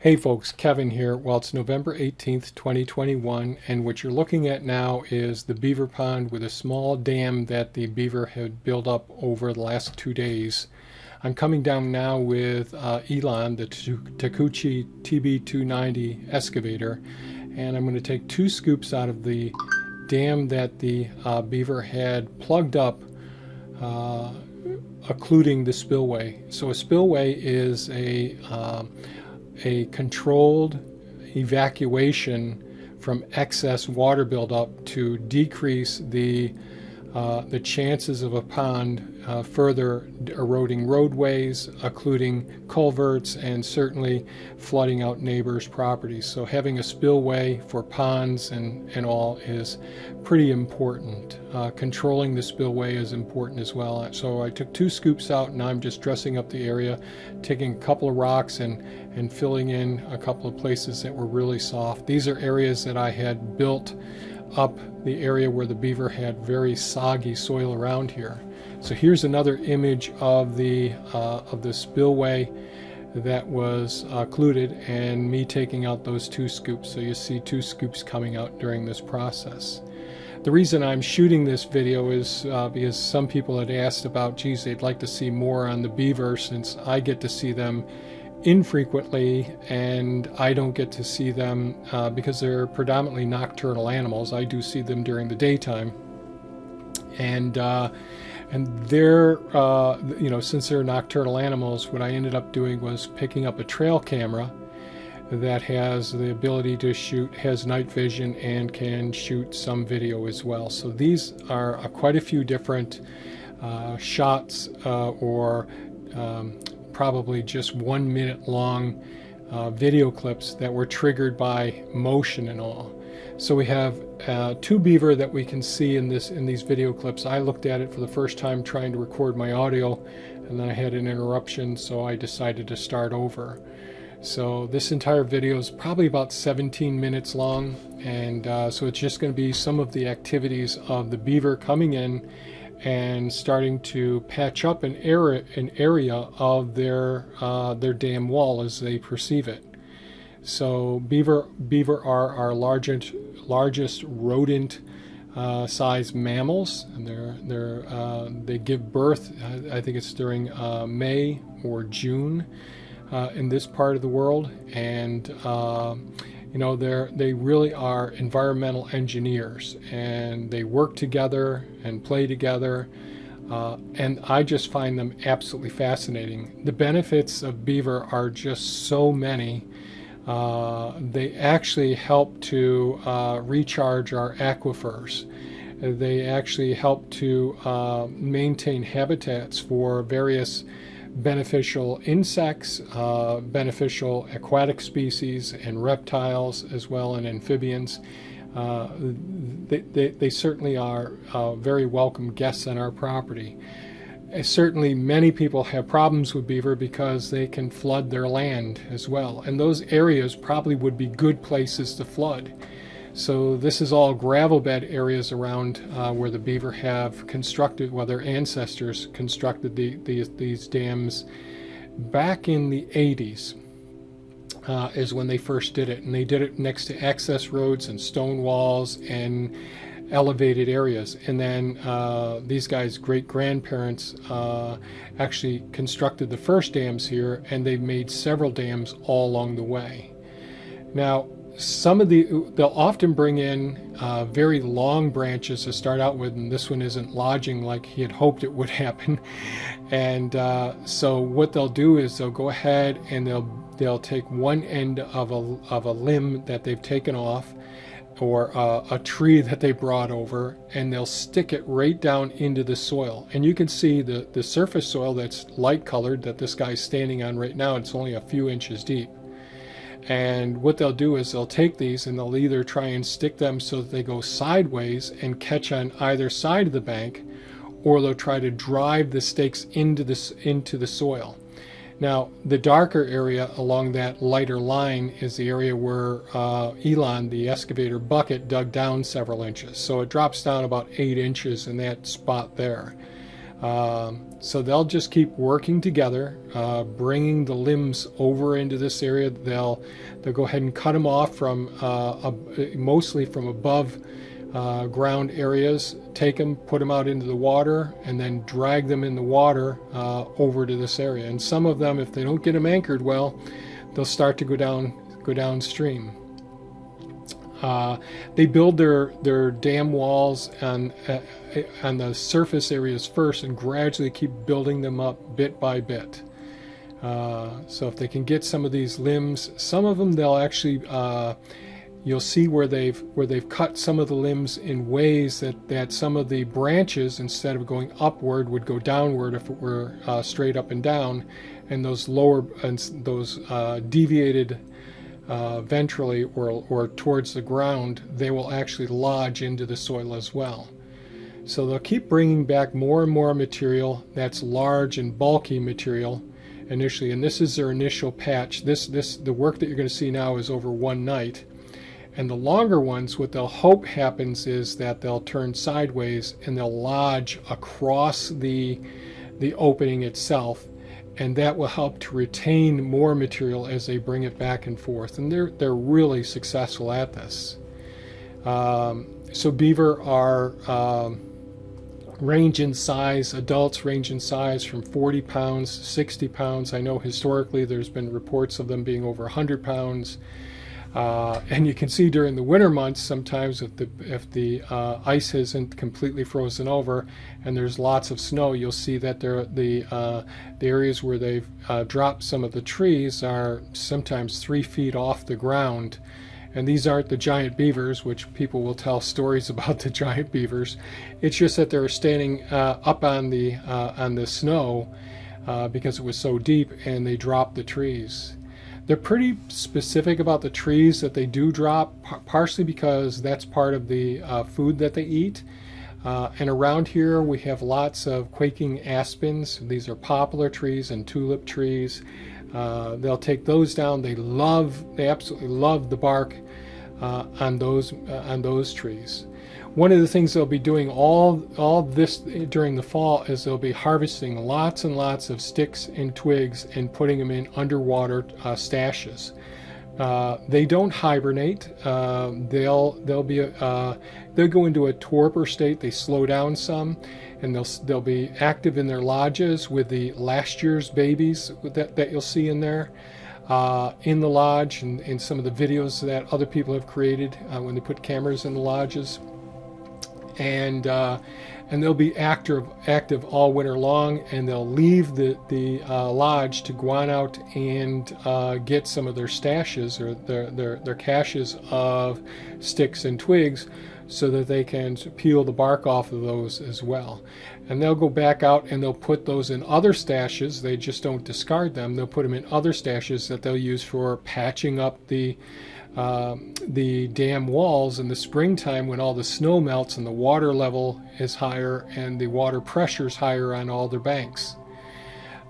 Hey folks, Kevin here. Well, it's November 18th, 2021, and what you're looking at now is the beaver pond with a small dam that the beaver had built up over the last 2 days. I'm coming down now with Elon, the Takuchi TB290 excavator, and I'm going to take 2 scoops out of the dam that the beaver had plugged up, occluding the spillway. So a spillway is a controlled evacuation from excess water buildup to decrease the chances of a pond further eroding roadways, occluding culverts, and certainly flooding out neighbors' properties. So having a spillway for ponds and all is pretty important. Controlling the spillway is important as well. So I took 2 scoops out, and I'm just dressing up the area, taking a couple of rocks and filling in a couple of places that were really soft. These are areas that I had built up the area where the beaver had very soggy soil around here. So here's another image of the spillway that was occluded, and me taking out those 2 scoops. So you see 2 scoops coming out during this process. The reason I'm shooting this video is because some people had asked about, geez, they'd like to see more on the beaver, since I get to see them infrequently and I don't get to see them because they're predominantly nocturnal animals. I do see them during the daytime, and they're since they're nocturnal animals, what I ended up doing was picking up a trail camera that has the ability to shoot, has night vision, and can shoot some video as well. So these are quite a few different shots or probably just 1 minute long video clips that were triggered by motion and all. So we have 2 beaver that we can see in these video clips. I looked at it for the first time trying to record my audio, and then I had an interruption, so I decided to start over. So this entire video is probably about 17 minutes long, and so it's just going to be some of the activities of the beaver coming in and starting to patch up an area of their dam wall as they perceive it. So beaver are our largest rodent size mammals, and they give birth, I think it's during May or June in this part of the world, and they really are environmental engineers, and they work together and play together, and I just find them absolutely fascinating. The benefits of beaver are just so many. They actually help to recharge our aquifers. They actually help to maintain habitats for various beneficial insects, beneficial aquatic species, and reptiles as well, and amphibians. They certainly are very welcome guests on our property. Certainly many people have problems with beaver because they can flood their land as well, and those areas probably would be good places to flood. So this is all gravel bed areas around where the beaver have constructed, well, their ancestors constructed these dams back in the 80s is when they first did it. And they did it next to access roads and stone walls and elevated areas. And then these guys' great-grandparents actually constructed the first dams here, and they've made several dams all along the way. Now, they'll often bring in very long branches to start out with, and this one isn't lodging like he had hoped it would happen. And so what they'll do is they'll go ahead and they'll take one end of a limb that they've taken off, or a tree that they brought over, and they'll stick it right down into the soil. And you can see the surface soil that's light colored that this guy's standing on right now. It's only a few inches deep. And what they'll do is they'll take these and they'll either try and stick them so that they go sideways and catch on either side of the bank, or they'll try to drive the stakes into the soil. Now, the darker area along that lighter line is the area where Elon, the excavator bucket, dug down several inches. So it drops down about 8 inches in that spot there. So they'll just keep working together, bringing the limbs over into this area. They'll go ahead and cut them off from mostly from above ground areas, take them, put them out into the water, and then drag them in the water over to this area. And some of them, if they don't get them anchored well, they'll start to go downstream. They build their dam walls on the surface areas first, and gradually keep building them up bit by bit. So if they can get some of these limbs, some of them they'll actually you'll see where they've cut some of the limbs in ways that some of the branches, instead of going upward, would go downward if it were straight up and down, and those deviated ventrally or towards the ground, they will actually lodge into the soil as well. So they'll keep bringing back more and more material that's large and bulky material initially, and this is their initial patch. The work that you're going to see now is over one night. And the longer ones, what they'll hope happens is that they'll turn sideways and they'll lodge across the opening itself, and that will help to retain more material as they bring it back and forth. And they're really successful at this. So beaver are range in size. Adults range in size from 40 pounds to 60 pounds. I know historically there's been reports of them being over 100 pounds. And you can see during the winter months, sometimes if the ice isn't completely frozen over and there's lots of snow, you'll see that the areas where they've dropped some of the trees are sometimes 3 feet off the ground. And these aren't the giant beavers, which people will tell stories about the giant beavers. It's just that they're standing up on the snow because it was so deep, and they dropped the trees. They're pretty specific about the trees that they do drop, partially because that's part of the food that they eat. And around here we have lots of quaking aspens. These are poplar trees and tulip trees. They'll take those down. They absolutely love the bark on those trees. One of the things they'll be doing all this during the fall is they'll be harvesting lots and lots of sticks and twigs and putting them in underwater stashes. They don't hibernate. They'll go into a torpor state. They slow down some, and they'll be active in their lodges with the last year's babies that you'll see in there. In the lodge, and in some of the videos that other people have created when they put cameras in the lodges. And they'll be active all winter long, and they'll leave the lodge to go on out and get some of their stashes or their caches of sticks and twigs, so that they can peel the bark off of those as well. And they'll go back out and they'll put those in other stashes. They just don't discard them. They'll put them in other stashes that they'll use for patching up the dam walls in the springtime, when all the snow melts and the water level is higher and the water pressure is higher on all their banks.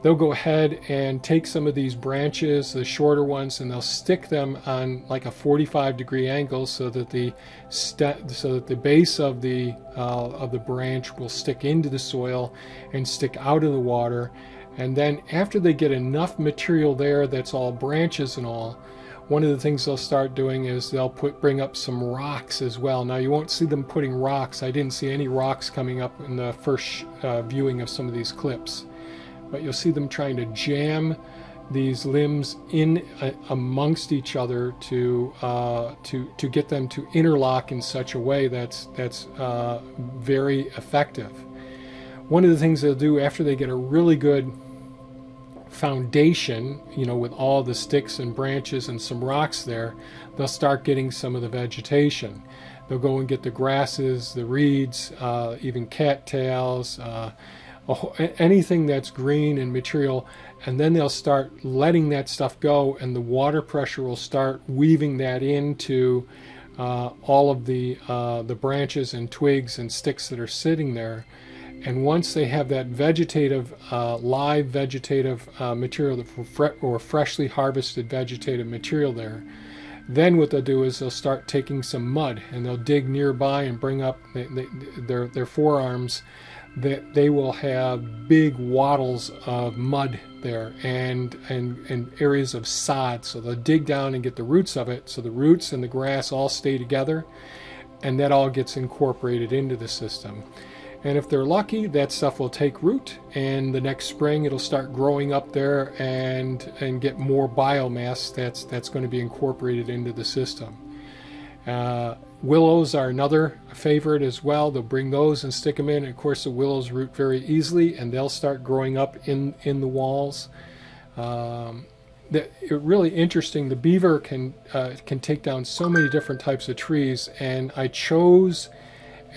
They'll go ahead and take some of these branches, the shorter ones, and they'll stick them on like a 45-degree angle, so that the base of the branch will stick into the soil and stick out of the water. And then after they get enough material there that's all branches and all, one of the things they'll start doing is they'll bring up some rocks as well. Now you won't see them putting rocks. I didn't see any rocks coming up in the first viewing of some of these clips. But you'll see them trying to jam these limbs in amongst each other to get them to interlock in such a way that's very effective. One of the things they'll do after they get a really good foundation, with all the sticks and branches and some rocks there, they'll start getting some of the vegetation. They'll go and get the grasses, the reeds, even cattails, anything that's green and material, and then they'll start letting that stuff go, and the water pressure will start weaving that into all of the branches and twigs and sticks that are sitting there. And once they have that vegetative, live vegetative material, or freshly harvested vegetative material there, then what they'll do is they'll start taking some mud, and they'll dig nearby and bring up their forearms that they will have big wattles of mud there and areas of sod. So they'll dig down and get the roots of it. So the roots and the grass all stay together, and that all gets incorporated into the system. And if they're lucky, that stuff will take root, and the next spring it'll start growing up there and get more biomass that's going to be incorporated into the system. Willows are another favorite as well. They'll bring those and stick them in. And of course, the willows root very easily, and they'll start growing up in the walls. Really interesting. The beaver can take down so many different types of trees, and I chose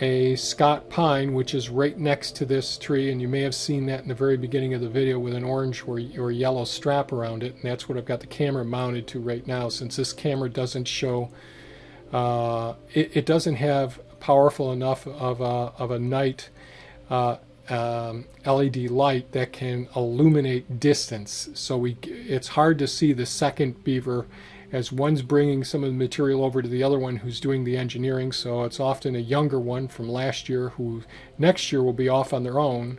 a Scott pine, which is right next to this tree, and you may have seen that in the very beginning of the video with an orange or yellow strap around it, and that's what I've got the camera mounted to right now. Since this camera doesn't show, it doesn't have powerful enough of a night LED light that can illuminate distance, so it's hard to see the second beaver, as one's bringing some of the material over to the other one who's doing the engineering. So it's often a younger one from last year who next year will be off on their own.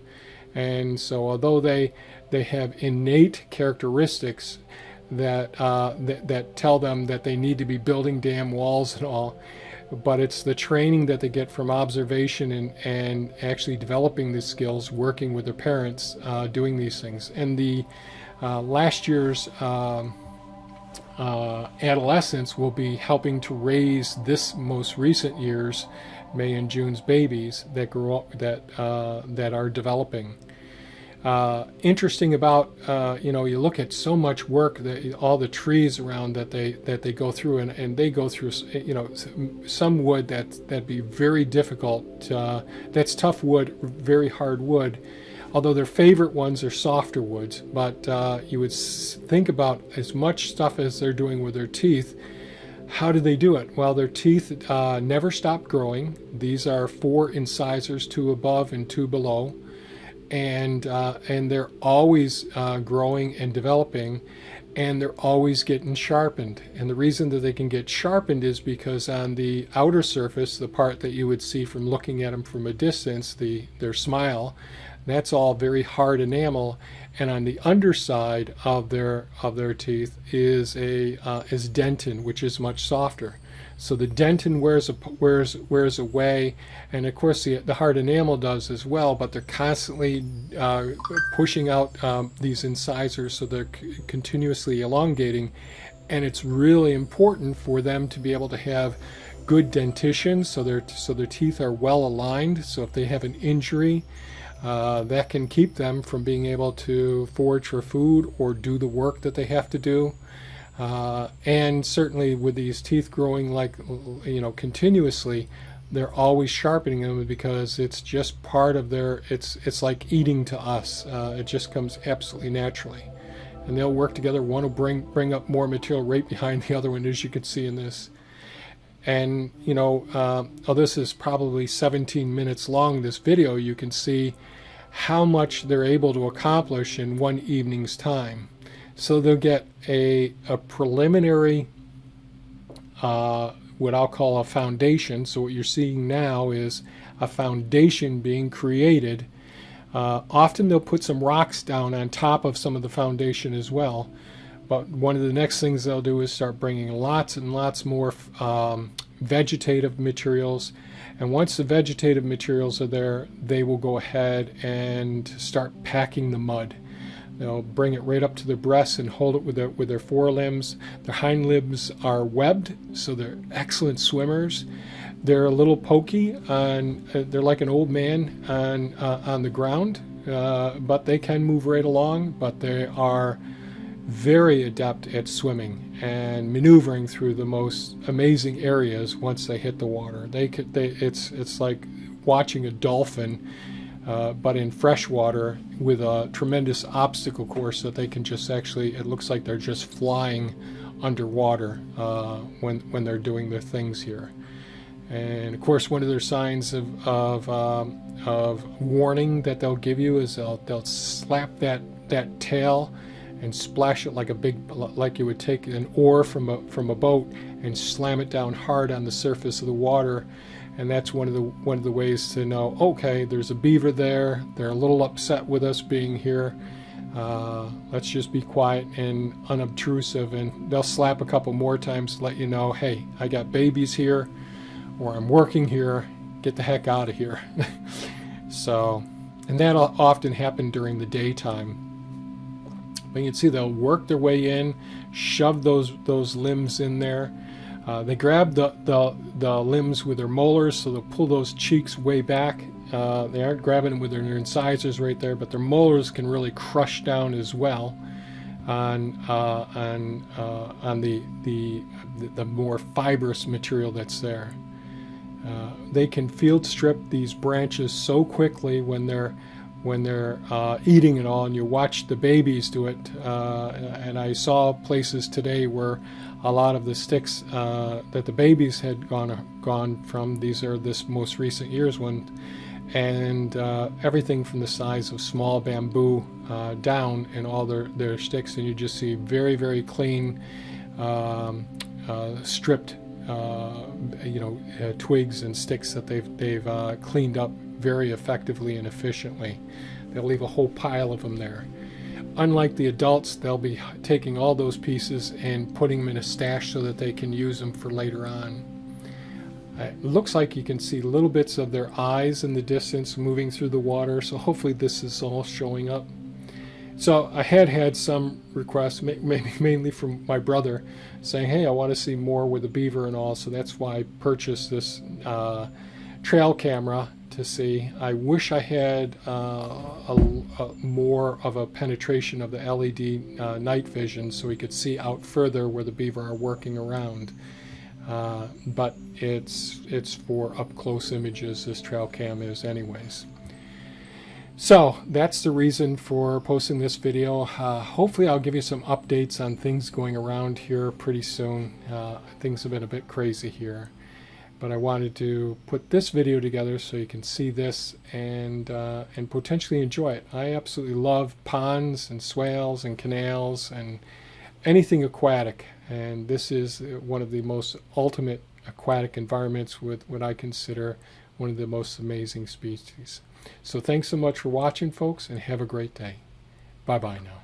And so although they have innate characteristics that that tell them that they need to be building dam walls and all, but it's the training that they get from observation and actually developing these skills, working with their parents, doing these things. And the last year's adolescents will be helping to raise this most recent year's May and June's babies that grow up, that are developing. Interesting about you look at so much work that all the trees around that they go through, and they go through some wood that'd be very difficult. That's tough wood, very hard wood. Although their favorite ones are softer woods, but you would think about as much stuff as they're doing with their teeth. How do they do it? Well, their teeth never stop growing. These are 4 incisors, 2 above and 2 below, and they're always growing and developing, and they're always getting sharpened. And the reason that they can get sharpened is because on the outer surface, the part that you would see from looking at them from a distance, their smile, that's all very hard enamel, and on the underside of their teeth is dentin, which is much softer. So the dentin wears away, and of course the hard enamel does as well. But they're constantly pushing out these incisors, so they're continuously elongating, and it's really important for them to be able to have good dentition, so their teeth are well aligned. So if they have an injury, that can keep them from being able to forage for food or do the work that they have to do. And certainly with these teeth growing continuously, they're always sharpening them because it's just part of it's like eating to us. It just comes absolutely naturally. And they'll work together. One will bring up more material right behind the other one, as you can see in this. And this is probably 17 minutes long, this video, you can see how much they're able to accomplish in one evening's time. So they'll get a preliminary, what I'll call a foundation. So what you're seeing now is a foundation being created. Often they'll put some rocks down on top of some of the foundation as well. But one of the next things they'll do is start bringing lots and lots more vegetative materials. And once the vegetative materials are there, they will go ahead and start packing the mud. They'll bring it right up to their breasts and hold it with their forelimbs. Their hind limbs are webbed, so they're excellent swimmers. They're a little pokey, they're like an old man on the ground, but they can move right along. But they are very adept at swimming and maneuvering through the most amazing areas once they hit the water. It's like watching a dolphin, but in fresh water with a tremendous obstacle course that they can just it looks like they're just flying underwater when they're doing their things here. And of course, one of their signs of warning that they'll give you is they'll slap that tail and splash it like you would take an oar from a boat and slam it down hard on the surface of the water. and that's one of the ways to know, okay, there's a beaver there, they're a little upset with us being here. Let's just be quiet and unobtrusive, and they'll slap a couple more times to let you know, hey, I got babies here, or I'm working here, get the heck out of here. So, and that'll often happen during the daytime. But you can see they'll work their way in, shove those limbs in there. They grab the limbs with their molars, so they'll pull those cheeks way back. They aren't grabbing them with their incisors right there, but their molars can really crush down as well on the more fibrous material that's there. They can field strip these branches so quickly when they're eating it all, and you watch the babies do it. And I saw places today where a lot of the sticks that the babies had gone from, these are this most recent year's one, and everything from the size of small bamboo down in all their sticks, and you just see very, very clean stripped twigs and sticks that they've cleaned up very effectively and efficiently. They'll leave a whole pile of them there. Unlike the adults, they'll be taking all those pieces and putting them in a stash so that they can use them for later on. It looks like you can see little bits of their eyes in the distance moving through the water, so hopefully this is all showing up. So I had some requests, mainly from my brother, saying, hey, I want to see more with the beaver and all, so that's why I purchased this trail camera to see. I wish I had more of a penetration of the LED night vision so we could see out further where the beaver are working around. But it's for up close images, this trail cam is anyways. So that's the reason for posting this video. Hopefully I'll give you some updates on things going around here pretty soon. Things have been a bit crazy here, but I wanted to put this video together so you can see this and potentially enjoy it. I absolutely love ponds and swales and canals and anything aquatic, and this is one of the most ultimate aquatic environments with what I consider one of the most amazing species. So thanks so much for watching, folks, and have a great day. Bye-bye now.